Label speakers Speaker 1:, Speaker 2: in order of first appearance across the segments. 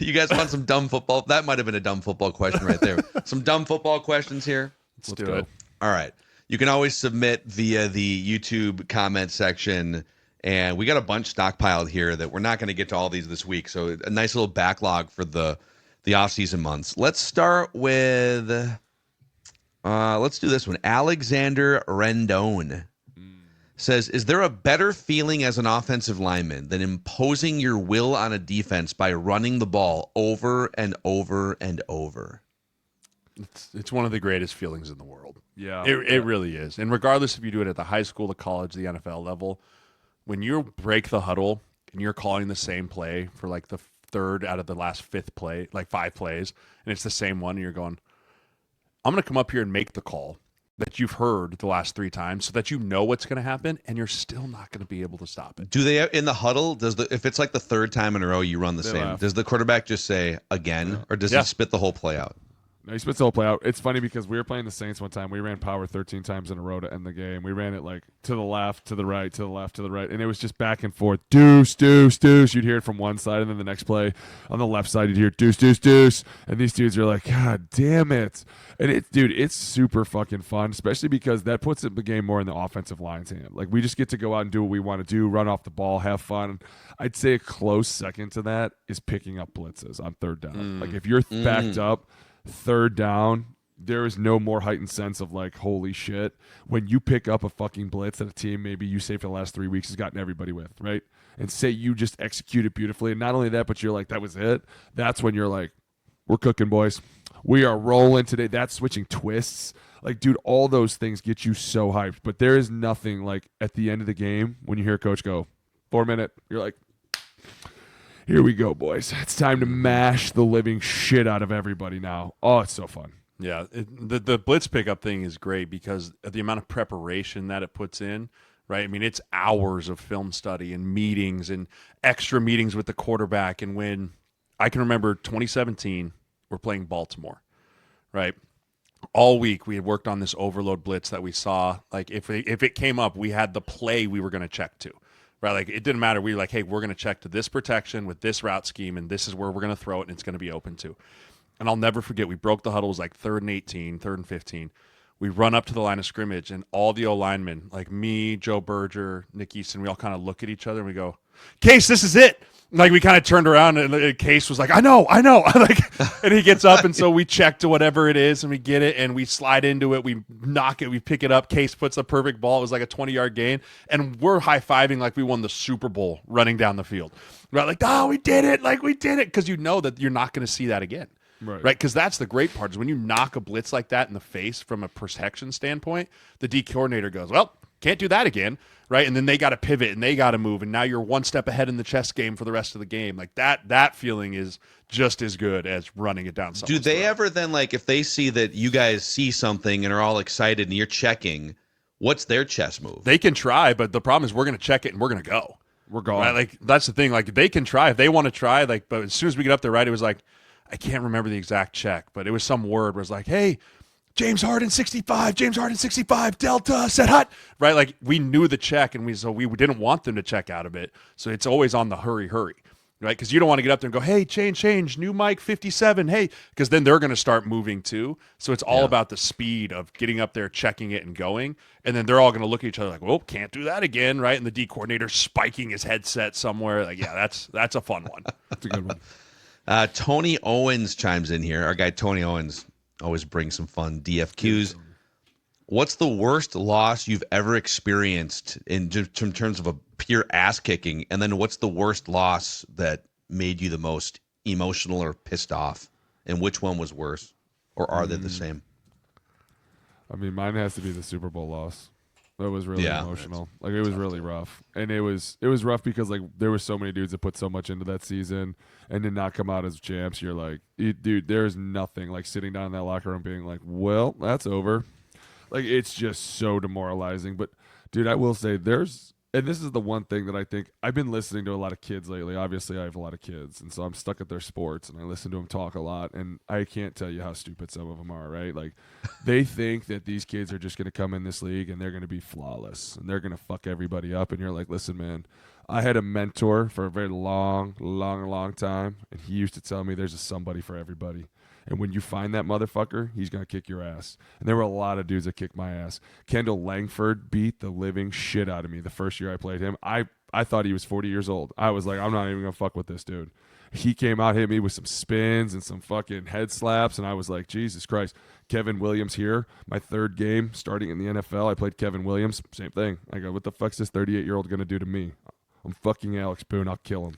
Speaker 1: You guys want some dumb football? That might have been a dumb football question right there. Some dumb football questions here.
Speaker 2: Let's do it.
Speaker 1: All right. You can always submit via the YouTube comment section. And we got a bunch stockpiled here that we're not going to get to all these this week. So a nice little backlog for the off-season months. Let's start with, let's do this one. Alexander Rendon says, is there a better feeling as an offensive lineman than imposing your will on a defense by running the ball over and over and over?
Speaker 2: It's one of the greatest feelings in the world.
Speaker 3: Yeah.
Speaker 2: It really is. And regardless if you do it at the high school, the college, the NFL level, when you break the huddle and you're calling the same play for like the third out of the last fifth play, like 5 plays, and it's the same one, and you're going, I'm going to come up here and make the call that you've heard the last 3 times so that you know what's going to happen, and you're still not going to be able to stop it.
Speaker 1: Do they, in the huddle, if it's like the third time in a row you run the same,
Speaker 3: laugh.
Speaker 1: does the quarterback just say again, or does he spit the whole play out?
Speaker 3: No, he spits the whole play out. It's funny because we were playing the Saints one time. We ran power 13 times in a row to end the game. We ran it like to the left, to the right, to the left, to the right. And it was just back and forth. Deuce, deuce, deuce. You'd hear it from one side, and then the next play on the left side, you'd hear deuce, deuce, deuce. And these dudes are like, God damn it. And it's super fucking fun, especially because that puts the game more in the offensive line's hand. Like, we just get to go out and do what we want to do, run off the ball, have fun. I'd say a close second to that is picking up blitzes on third down. Like, if you're backed up, third down, there is no more heightened sense of like, holy shit, when you pick up a fucking blitz that a team maybe you say for the last 3 weeks has gotten everybody with, right? And say you just execute it beautifully. And not only that, but you're like, that was it. That's when you're like, we're cooking, boys. We are rolling today. That's switching twists. Like, dude, all those things get you so hyped. But there is nothing like at the end of the game when you hear coach go, 4 minute, you're like, here we go, boys. It's time to mash the living shit out of everybody now. Oh, it's so fun.
Speaker 2: Yeah, the blitz pickup thing is great because of the amount of preparation that it puts in, right? I mean, it's hours of film study and meetings and extra meetings with the quarterback. And when I can remember 2017, we're playing Baltimore, right? All week we had worked on this overload blitz that we saw. Like if it came up, we had the play we were going to check to, right? Like it didn't matter. We were like, hey, we're going to check to this protection with this route scheme, and this is where we're going to throw it, and it's going to be open to. And I'll never forget, we broke the huddle. It was like 3rd and 18, 3rd and 15. We run up to the line of scrimmage, and all the O-linemen, like me, Joe Berger, Nick Easton, we all kind of look at each other, and we go, Case, this is it. Like, we kind of turned around, and Case was like, I know. Like, and he gets up, and so we check to whatever it is, and we get it, and we slide into it. We knock it. We pick it up. Case puts a perfect ball. It was like a 20-yard gain, and we're high-fiving like we won the Super Bowl running down the field. Right? Like, oh, we did it. Like, we did it. Because you know that you're not going to see that again. Right? Because that's the great part is when you knock a blitz like that in the face from a protection standpoint, the D coordinator goes, well, can't do that again, right? And then they got to pivot and they got to move, and now you're one step ahead in the chess game for the rest of the game. Like that feeling is just as good as running it down.
Speaker 1: Do they ever then, like, if they see that you guys see something and are all excited and you're checking, what's their chess move?
Speaker 2: They can try, but the problem is we're going to check it and we're going to go.
Speaker 3: We're going.
Speaker 2: Right? Like, that's the thing. Like, they can try if they want to try. Like, but as soon as we get up there, right, it was like, I can't remember the exact check, but it was some word where it was like, hey, James Harden 65, Delta, set hot. Right? Like, we knew the check, and we didn't want them to check out of it. So it's always on the hurry. Right? Because you don't want to get up there and go, hey, change, new mic 57, hey, because then they're going to start moving too. So it's all about the speed of getting up there, checking it, and going. And then they're all going to look at each other like, well, can't do that again, right? And the D coordinator spiking his headset somewhere. Like, yeah, that's a fun one.
Speaker 3: That's a good one.
Speaker 1: Tony Owens chimes in here. Our guy Tony Owens always brings some fun DFQs. What's the worst loss you've ever experienced in terms of a pure ass kicking? And then what's the worst loss that made you the most emotional or pissed off? And which one was worse? Or are they the same?
Speaker 3: I mean, mine has to be the Super Bowl loss. That was really emotional. Like, it was really rough. And it was rough because, like, there were so many dudes that put so much into that season and did not come out as champs. You're like, dude, there's nothing like sitting down in that locker room being like, well, that's over. Like, it's just so demoralizing. But, dude, I will say and this is the one thing that I think I've been listening to a lot of kids lately. Obviously, I have a lot of kids, and so I'm stuck at their sports, and I listen to them talk a lot, and I can't tell you how stupid some of them are, right? Like, they think that these kids are just going to come in this league, and they're going to be flawless, and they're going to fuck everybody up, and you're like, listen, man, I had a mentor for a very long time, and he used to tell me there's a somebody for everybody. And when you find that motherfucker, he's going to kick your ass. And there were a lot of dudes that kicked my ass. Kendall Langford beat the living shit out of me the first year I played him. I thought he was 40 years old. I was like, I'm not even going to fuck with this dude. He came out, hit me with some spins and some fucking head slaps, and I was like, Jesus Christ. Kevin Williams here, my third game starting in the NFL. I played Kevin Williams, same thing. I go, what the fuck's this 38-year-old going to do to me? I'm fucking Alex Boone. I'll kill him.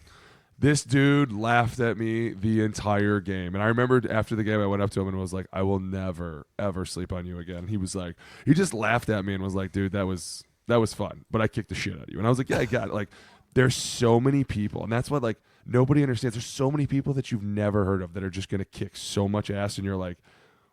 Speaker 3: This dude laughed at me the entire game. And I remember after the game, I went up to him and was like, I will never, ever sleep on you again. He was like, he just laughed at me and was like, dude, that was fun. But I kicked the shit out of you. And I was like, yeah, I got it. Like, there's so many people. And that's what, like, nobody understands. There's so many people that you've never heard of that are just going to kick so much ass. And you're like,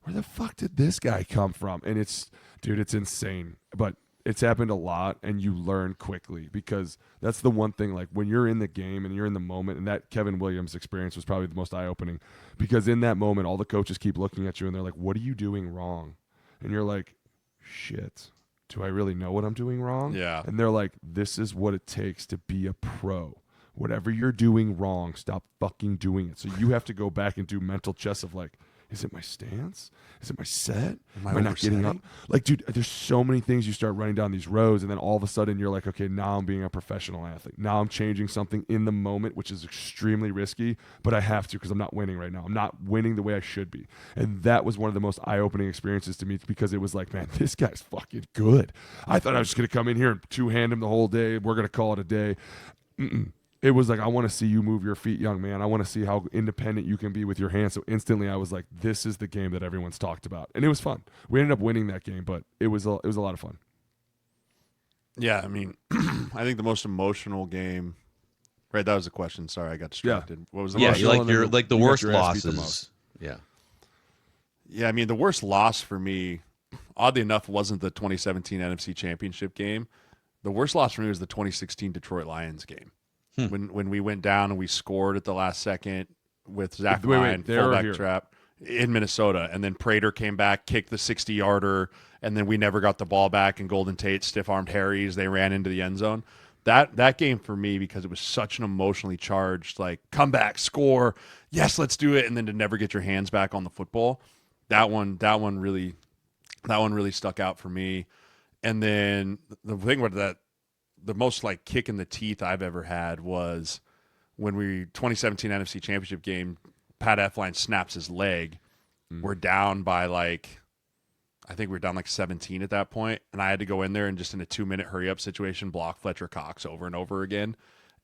Speaker 3: where the fuck did this guy come from? And it's insane. But it's happened a lot, and you learn quickly, because that's the one thing, like, when you're in the game and you're in the moment, and that Kevin Williams experience was probably the most eye-opening, because in that moment, all the coaches keep looking at you, and they're like, what are you doing wrong? And you're like, shit, do I really know what I'm doing wrong?
Speaker 2: Yeah.
Speaker 3: And they're like, this is what it takes to be a pro. Whatever you're doing wrong, stop fucking doing it. So you have to go back and do mental chess of, like, is it my stance? Is it my set? Am I not getting up? Like, dude, there's so many things you start running down these roads, and then all of a sudden you're like, okay, now I'm being a professional athlete. Now I'm changing something in the moment, which is extremely risky, but I have to, because I'm not winning right now. I'm not winning the way I should be. And that was one of the most eye-opening experiences to me, because it was like, man, this guy's fucking good. I thought I was just going to come in here and two-hand him the whole day. We're going to call it a day. It was like, I want to see you move your feet, young man. I want to see how independent you can be with your hands. So instantly I was like, this is the game that everyone's talked about. And it was fun. We ended up winning that game, but it was a lot of fun.
Speaker 2: Yeah, I mean, I think the most emotional game. Right, that was the question. Sorry, I got distracted.
Speaker 3: Yeah.
Speaker 2: What was the
Speaker 1: Yeah,
Speaker 2: most?
Speaker 1: you're like the
Speaker 3: you got
Speaker 1: worst
Speaker 3: your ass beat the
Speaker 1: losses.
Speaker 3: most.
Speaker 1: Yeah.
Speaker 2: Yeah, I mean, the worst loss for me, oddly enough, wasn't the 2017 NFC Championship game. The worst loss for me was the 2016 Detroit Lions game. When we went down and we scored at the last second with Zach Ryan, fullback trap in Minnesota, and then Prater came back, kicked the 60-yarder, and then we never got the ball back, and Golden Tate stiff-armed Harry's. They ran into the end zone. That game for me, because it was such an emotionally charged, like, come back, score, yes, let's do it, and then to never get your hands back on the football. That one really stuck out for me. And then the thing with that, the most, like, kick in the teeth I've ever had was when 2017 NFC Championship game, Pat Elflein snaps his leg. We're down by, like, I think we were down like 17 at that point, and I had to go in there and just in a 2-minute hurry-up situation block Fletcher Cox over and over again,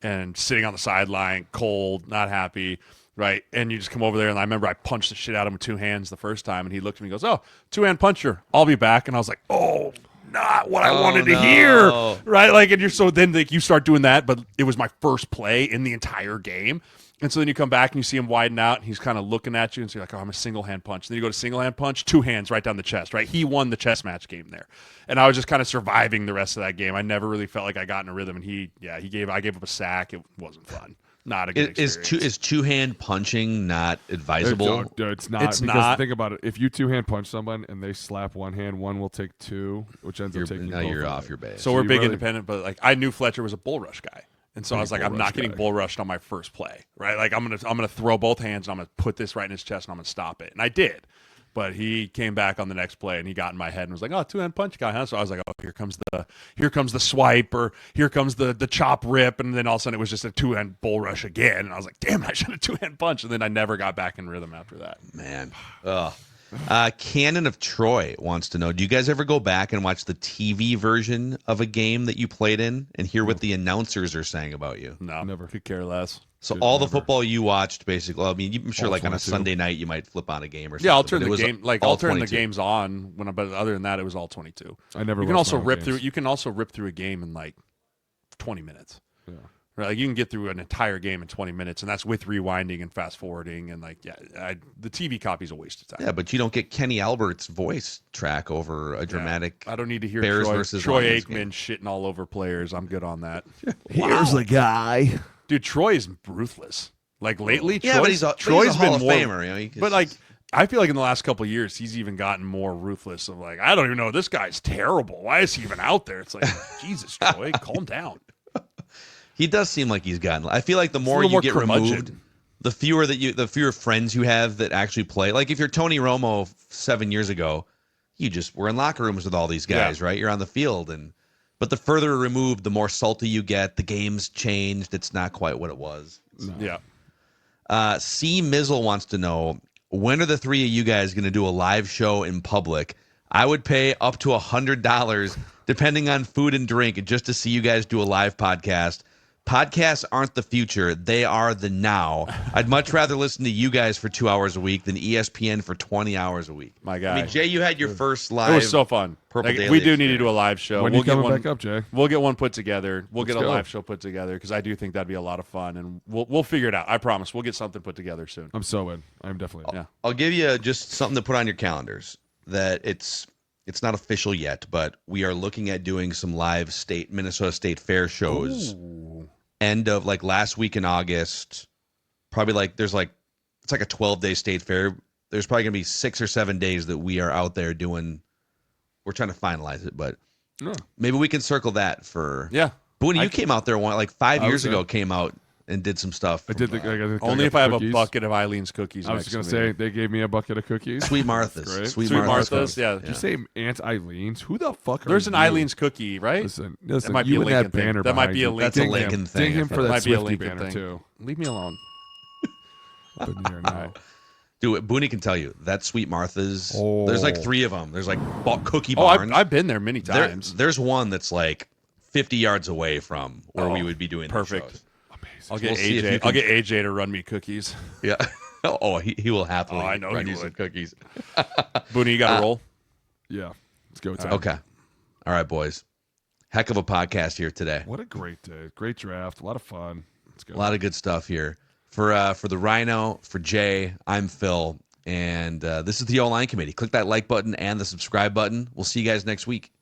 Speaker 2: and sitting on the sideline, cold, not happy, right? And you just come over there, and I remember I punched the shit out of him with two hands the first time, and he looked at me and goes, oh, two-hand puncher, I'll be back. And I was like, oh, not what I wanted to hear, right? Like, and then like you start doing that, but it was my first play in the entire game. And so then you come back and you see him widen out, and he's kind of looking at you, and so you're like, oh, I'm a single-hand punch. And then you go to single-hand punch, two hands right down the chest, right? He won the chess match game there. And I was just kind of surviving the rest of that game. I never really felt like I got in a rhythm, and I gave up a sack. It wasn't fun. Not a good experience.
Speaker 1: Is two-hand punching not advisable?
Speaker 3: It's not.
Speaker 2: It's
Speaker 3: because
Speaker 2: not.
Speaker 3: Think about it. If you two-hand punch someone and they slap one hand, one will take two, which ends up taking
Speaker 1: now
Speaker 3: both
Speaker 1: you're
Speaker 3: of
Speaker 1: off
Speaker 3: it.
Speaker 1: your base.
Speaker 2: So we're
Speaker 3: you
Speaker 2: big
Speaker 3: really-
Speaker 2: independent, but like I knew Fletcher was a bull rush guy. And so I was like, I'm not getting bull rushed on my first play, right? Like I'm gonna throw both hands and I'm gonna put this right in his chest and I'm gonna stop it. And I did. But he came back on the next play and he got in my head and was like, oh, two-hand punch guy, huh? So I was like, oh, here comes the swipe, or here comes the chop rip, and then all of a sudden it was just a two-hand bull rush again. And I was like, damn, I should have two-hand punch. And then I never got back in rhythm after that.
Speaker 1: Man. Ugh. Cannon of Troy wants to know, do you guys ever go back and watch the TV version of a game that you played in and hear what the announcers are saying about you?
Speaker 2: No,
Speaker 3: Never.
Speaker 2: Could care less.
Speaker 1: So all the football you watched, basically, I mean, I'm sure
Speaker 3: All
Speaker 1: like on a
Speaker 3: 22.
Speaker 1: Sunday night you might flip on a game or something.
Speaker 2: Yeah, I'll turn
Speaker 1: but it
Speaker 2: the
Speaker 1: was
Speaker 2: game like
Speaker 1: all
Speaker 2: I'll turn the
Speaker 1: 22.
Speaker 2: games on but other than that it was all 22.
Speaker 3: I never.
Speaker 2: You can
Speaker 3: watched
Speaker 2: also
Speaker 3: my own
Speaker 2: rip
Speaker 3: games.
Speaker 2: through. You can also rip through a game in like 20 minutes.
Speaker 3: Yeah.
Speaker 2: Right, like you can get through an entire game in 20 minutes, and that's with rewinding and fast forwarding, and like the TV copy's a waste of time.
Speaker 1: Yeah, but you don't get Kenny Albert's voice track over a dramatic.
Speaker 2: I don't need to hear
Speaker 1: Bears
Speaker 2: Troy
Speaker 1: versus
Speaker 2: Aikman
Speaker 1: Lions game.
Speaker 2: shitting all over players. I'm good on that.
Speaker 3: Here's the guy.
Speaker 2: Dude, Troy's ruthless. Like lately,
Speaker 1: Yeah, but he's a
Speaker 2: Troy's
Speaker 1: Hall
Speaker 2: been
Speaker 1: of
Speaker 2: more.
Speaker 1: Famer. You know, he
Speaker 2: But like, I feel like in the last couple of years, he's even gotten more ruthless. Of like, I don't even know. This guy's terrible. Why is he even out there? It's like, Jesus, Troy, calm down.
Speaker 1: He does seem like he's gotten. I feel like the
Speaker 2: a
Speaker 1: more
Speaker 2: little
Speaker 1: you
Speaker 2: more
Speaker 1: get
Speaker 2: curmudgeon.
Speaker 1: removed, the fewer friends you have that actually play. Like if you're Tony Romo 7 years ago, you just were in locker rooms with all these guys, right? You're on the field, but the further removed, the more salty you get. The game's changed. It's not quite what it was.
Speaker 3: No.
Speaker 2: Yeah.
Speaker 1: C Mizzle wants to know, when are the three of you guys going to do a live show in public? I would pay up to $100, depending on food and drink, just to see you guys do a live podcast. Podcasts aren't the future. They are the now. I'd much rather listen to you guys for 2 hours a week than ESPN for 20 hours a week.
Speaker 2: My guy.
Speaker 1: I mean, Jay, you had your first live.
Speaker 2: It was so fun.
Speaker 1: Purple
Speaker 2: Like,
Speaker 1: Daily
Speaker 2: we do need to
Speaker 1: experience.
Speaker 2: do a live show.
Speaker 3: When
Speaker 2: we'll
Speaker 3: you coming
Speaker 2: get one
Speaker 3: back up, Jay?
Speaker 2: We'll get one put together. We'll get a
Speaker 3: go.
Speaker 2: live show put together because I do think that'd be a lot of fun, and we'll figure it out. I promise. We'll get something put together soon.
Speaker 3: I'm so in. I'm definitely in.
Speaker 2: Yeah.
Speaker 1: I'll give you just something to put on your calendars. That it's not official yet, but we are looking at doing some live Minnesota State Fair shows.
Speaker 2: Ooh.
Speaker 1: End of like last week in August. Probably like it's like a 12-day state fair. There's probably gonna be 6 or 7 days that we are out there doing. We're trying to finalize it, but maybe we can circle that for.
Speaker 2: Yeah.
Speaker 1: Boone, you came out there like 5 years
Speaker 3: was
Speaker 1: ago.
Speaker 3: there.
Speaker 1: Came out and did some stuff.
Speaker 3: I did the
Speaker 2: Only if I have a bucket of Eileen's cookies.
Speaker 3: I was
Speaker 2: next
Speaker 3: going
Speaker 2: to
Speaker 3: to
Speaker 2: me.
Speaker 3: say they gave me a bucket of cookies.
Speaker 1: Sweet Martha's.
Speaker 3: Great.
Speaker 1: Sweet
Speaker 2: Sweet
Speaker 1: Martha's.
Speaker 2: Martha's. Yeah.
Speaker 3: Did you say Aunt Eileen's? Who the fuck?
Speaker 2: There's an
Speaker 3: you?
Speaker 2: Eileen's cookie, right?
Speaker 3: Listen,
Speaker 2: That might be
Speaker 3: you
Speaker 2: a
Speaker 3: and
Speaker 2: Lincoln
Speaker 3: that
Speaker 2: thing.
Speaker 3: banner.
Speaker 2: That might be a
Speaker 3: behind you.
Speaker 1: That's a
Speaker 2: Lincoln
Speaker 3: Ding him.
Speaker 1: Lincoln thing.
Speaker 3: Ding him for
Speaker 2: That
Speaker 3: that
Speaker 2: might be a
Speaker 3: Swiftie
Speaker 2: Lincoln
Speaker 3: banner
Speaker 2: thing.
Speaker 3: too.
Speaker 2: Leave me alone.
Speaker 3: Up in the air now.
Speaker 1: Dude, Boone can tell you that Sweet Martha's.
Speaker 3: Oh.
Speaker 1: There's like 3 of them. There's like cookie
Speaker 2: Oh,
Speaker 1: barns.
Speaker 2: I've been there many
Speaker 1: There-
Speaker 2: times.
Speaker 1: there's one that's like 50 yards away from where we would be doing these
Speaker 2: perfect.
Speaker 1: shows.
Speaker 2: I'll get
Speaker 1: We'll see if you
Speaker 2: AJ.
Speaker 1: can-
Speaker 2: I'll get AJ to run me cookies.
Speaker 1: Yeah. Oh, he will happily
Speaker 2: Oh, I know
Speaker 1: run
Speaker 2: he
Speaker 1: you some
Speaker 2: would.
Speaker 1: cookies.
Speaker 2: Booney, you got to roll.
Speaker 3: Yeah, let's go. Time.
Speaker 1: Okay. All right, boys. Heck of a podcast here today.
Speaker 3: What a great day! Great draft. A lot of fun. Let's go.
Speaker 1: A lot of good stuff here. For the Rhino, for Jay, I'm Phil, and this is the O-Line Committee. Click that like button and the subscribe button. We'll see you guys next week.